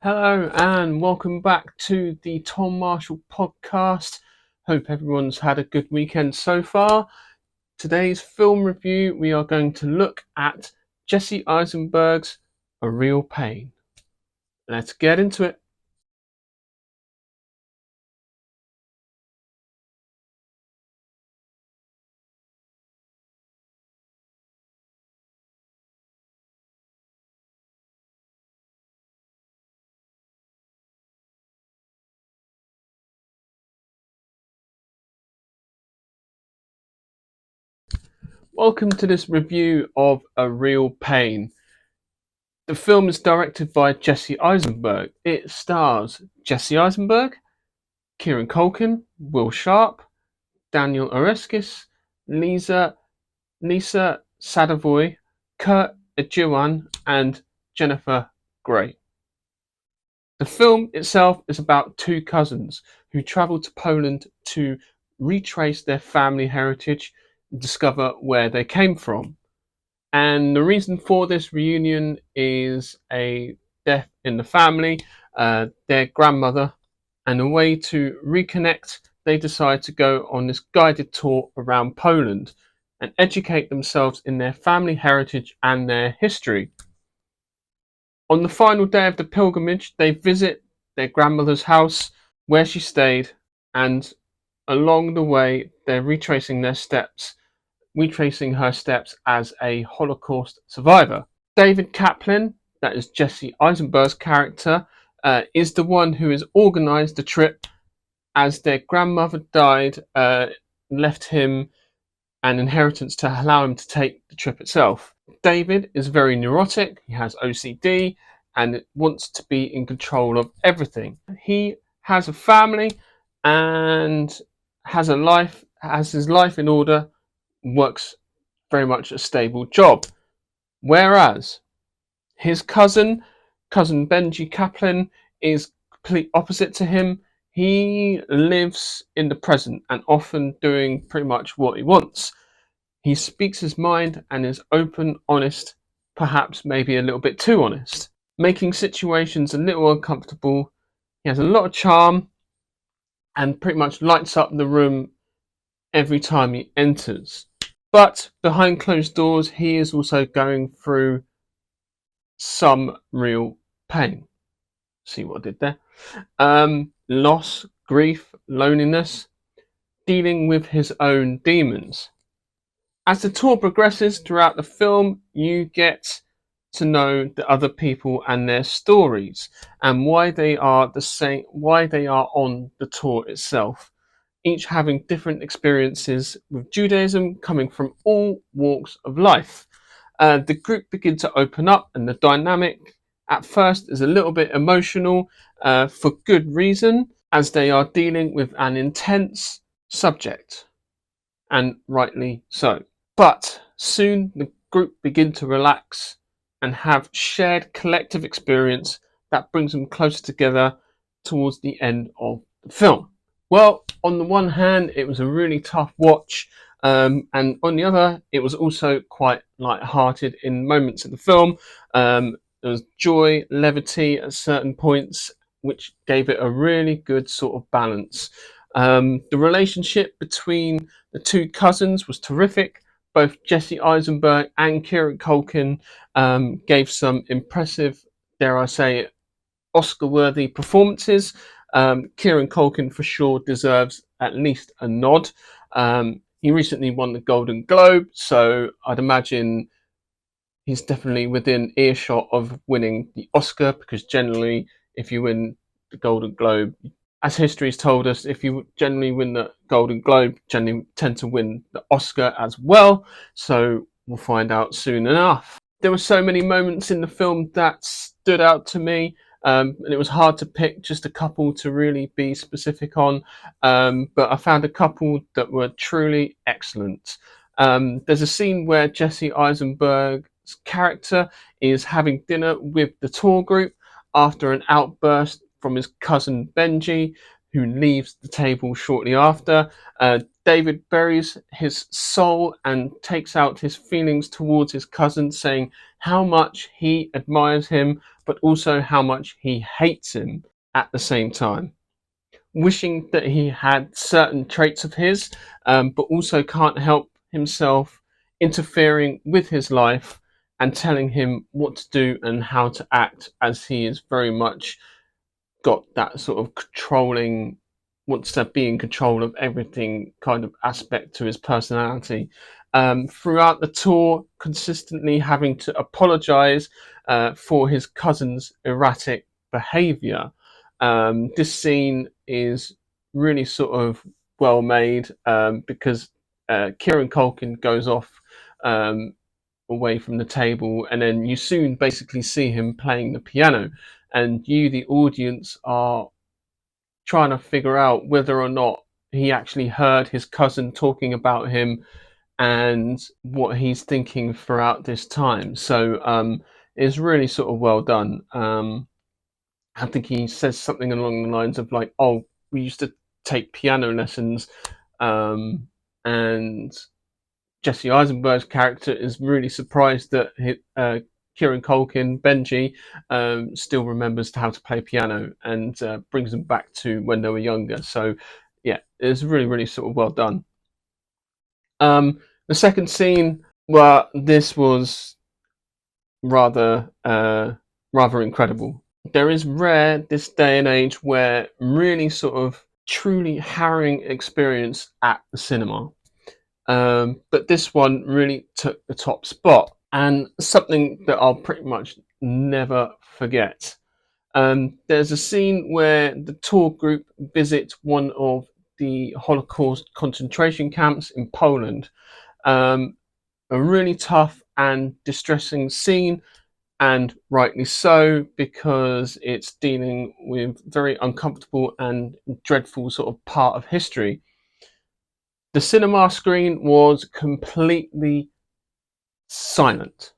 Hello and welcome back to the Tom Marshall podcast. Hope everyone's had a good weekend so far. Today's film review, we are going to look at Jesse Eisenberg's A Real Pain. Let's get into it. Welcome to this review of A Real Pain. The film is directed by Jesse Eisenberg. It stars Jesse Eisenberg, Kieran Culkin, Will Sharp, Daniel Oreskes, Lisa Sadavoy, Kurt Ejuan, and Jennifer Grey. The film itself is about two cousins who travel to Poland to retrace their family heritage and discover where they came from. And the reason for this reunion is a death in the family, their grandmother, and a way to reconnect. They decide to go on this guided tour around Poland and educate themselves in their family heritage and their history. On the final day of the pilgrimage, they visit their grandmother's house where she stayed, and along the way, they're retracing her steps as a Holocaust survivor. David Kaplan, that is Jesse Eisenberg's character, is the one who has organized the trip as their grandmother died, left him an inheritance to allow him to take the trip itself. David is very neurotic, he has OCD, and wants to be in control of everything. He has a family and has his life in order, works very much a stable job. Whereas his cousin Benji Kaplan, is complete opposite to him. He lives in the present and often doing pretty much what he wants. He speaks his mind and is open, honest, perhaps maybe a little bit too honest, making situations a little uncomfortable. He has a lot of charm and pretty much lights up the room every time he enters. But behind closed doors, he is also going through some real pain. See what I did there? Loss, grief, loneliness, dealing with his own demons. As the tour progresses throughout the film, you get to know the other people and their stories and why they are the same, why they are on the tour itself, each having different experiences with Judaism, coming from all walks of life. The group begin to open up, and the dynamic at first is a little bit emotional, for good reason, as they are dealing with an intense subject, and rightly so. But soon the group begin to relax and have shared collective experience that brings them closer together towards the end of the film. Well, on the one hand, it was a really tough watch, and on the other, it was also quite light-hearted in moments of the film. There was joy, levity at certain points, which gave it a really good sort of balance. The relationship between the two cousins was terrific. Both Jesse Eisenberg and Kieran Culkin gave some impressive, dare I say, Oscar-worthy performances. Kieran Culkin for sure deserves at least a nod. He recently won the Golden Globe, so I'd imagine he's definitely within earshot of winning the Oscar, because generally, if you win the Golden Globe, as history's told us, if you generally win the Golden Globe, generally tend to win the Oscar as well. So we'll find out soon enough. There were so many moments in the film that stood out to me, and it was hard to pick just a couple to really be specific on. But I found a couple that were truly excellent. There's a scene where Jesse Eisenberg's character is having dinner with the tour group after an outburst from his cousin Benji. who leaves the table shortly after. David buries his soul and takes out his feelings towards his cousin, saying how much he admires him, but also how much he hates him at the same time. Wishing that he had certain traits of his, but also can't help himself interfering with his life and telling him what to do and how to act, as he is very much got that sort of controlling, wants to be in control of everything kind of aspect to his personality. Throughout the tour, consistently having to apologize for his cousin's erratic behavior. This scene is really sort of well made, because Kieran Culkin goes off um, away from the table, and then you soon basically see him playing the piano, and you, the audience, are trying to figure out whether or not he actually heard his cousin talking about him and what he's thinking throughout this time. So it's really sort of well done. I think he says something along the lines of like, "Oh, we used to take piano lessons," and Jesse Eisenberg's character is really surprised that Kieran Culkin, Benji, still remembers how to play piano, and brings them back to when they were younger. So, yeah, it's really, really sort of well done. The second scene, well, this was rather, rather incredible. There is rare this day and age where really sort of truly harrowing experience at the cinema. But this one really took the top spot, and something that I'll pretty much never forget. There's a scene where the tour group visit one of the Holocaust concentration camps in Poland. Um, a really tough and distressing scene, and rightly so, because it's dealing with very uncomfortable and dreadful sort of part of history. The cinema screen was completely silent,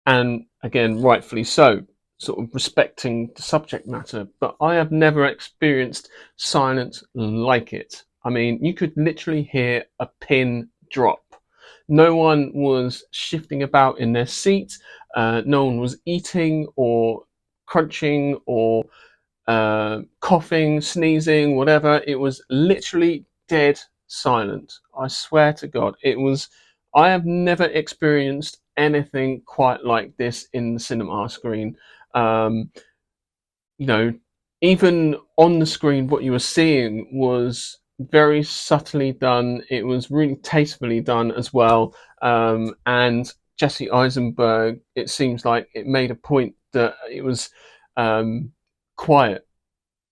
and again, rightfully so, sort of respecting the subject matter. But I have never experienced silence like it. I mean, you could literally hear a pin drop. No one was shifting about in their seat. No one was eating or crunching or coughing, sneezing, whatever. It was literally dead silent. I swear to God, it was. I have never experienced anything quite like this in the cinema screen. Um, you know, even on the screen, what you were seeing was very subtly done. It was really tastefully done as well. And Jesse Eisenberg, it seems like it made a point that it was quiet.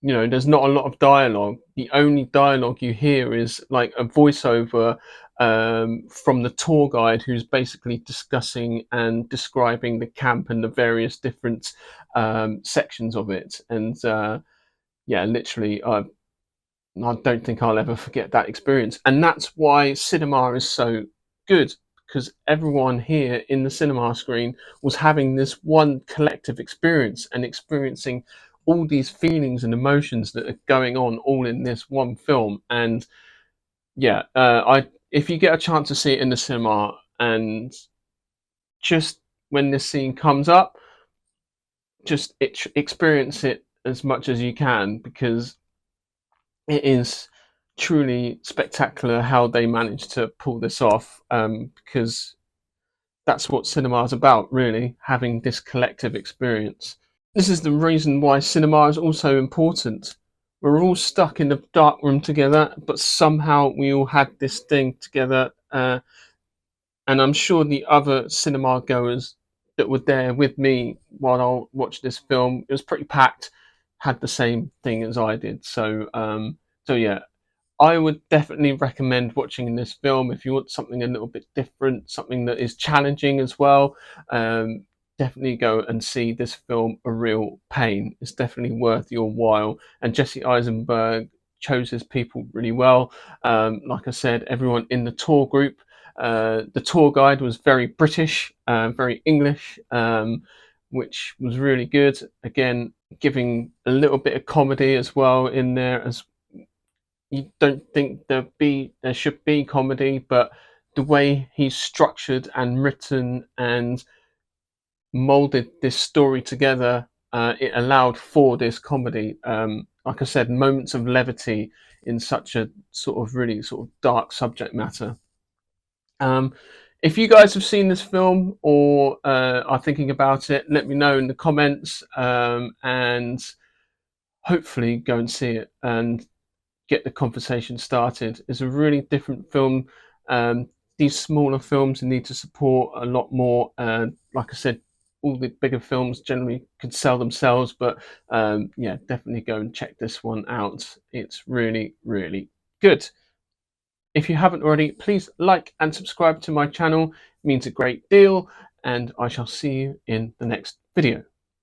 There's not a lot of dialogue. The only dialogue you hear is like a voiceover from the tour guide, who's basically discussing and describing the camp and the various different sections of it. And yeah, literally, I don't think I'll ever forget that experience. And that's why cinema is so good, because everyone here in the cinema screen was having this one collective experience and experiencing all these feelings and emotions that are going on all in this one film. And yeah, I if you get a chance to see it in the cinema, and just when this scene comes up, just experience it as much as you can, because it is truly spectacular how they managed to pull this off, because that's what cinema is about, really, having this collective experience. This is the reason why cinema is also important. We're all stuck in the dark room together, but somehow we all had this thing together. And I'm sure the other cinema goers that were there with me while I watched this film, it was pretty packed, had the same thing as I did. So yeah, I would definitely recommend watching this film if you want something a little bit different, something that is challenging as well. Um, Definitely go and see this film, A Real Pain. It's definitely worth your while. And Jesse Eisenberg chose his people really well. Like I said, everyone in the tour group, the tour guide was very British, very English, which was really good. Again, giving a little bit of comedy as well in there. As you don't think there should be comedy, but the way he's structured and written and molded this story together, it allowed for this comedy. Like I said, moments of levity in such a sort of really sort of dark subject matter. Um, if you guys have seen this film or are thinking about it, let me know in the comments, and hopefully go and see it and get the conversation started. It's a really different film. These smaller films need to support a lot more. Like I said, all the bigger films generally could sell themselves, but yeah, definitely go and check this one out. It's really, really good. If you haven't already, please like and subscribe to my channel. It means a great deal, and I shall see you in the next video.